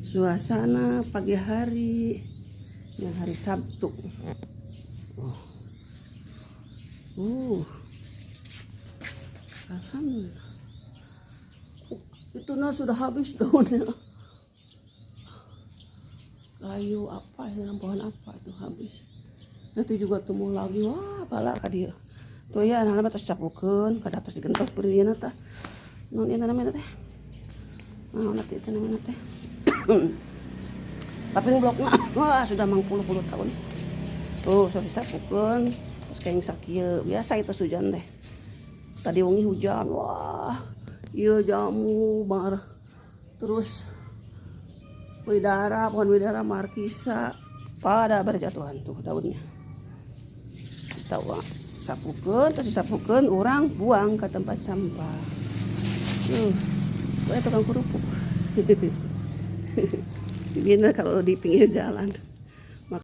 Suasana pagi hari yang hari Sabtu. Alhamdulillah. Itu sudah habis daunnya. Kayu apa ya, pohon apa itu habis. Nanti juga tumbuh lagi. Wah, pala ka dia. Tuh ya, halaman terus capukeun, kada terus digentos beureun tah. Non ieu namanya teh. Nah, nanti itu namanya teh. Tapi bloknya wah sudah mangpuluh-puluh tahun. Tuh, sudah disapukeun, terus kayak sakieu. Biasa itu hujan teh. Tadi wengi hujan. Wah, ieu jamu bar. Terus pohon widara markisa pada berjatuhan tuh daunnya. Kita sapukeun, terus disapukeun, orang buang ke tempat sampah. Kayak tukang kerupuk. Gini kalau di pinggir jalan.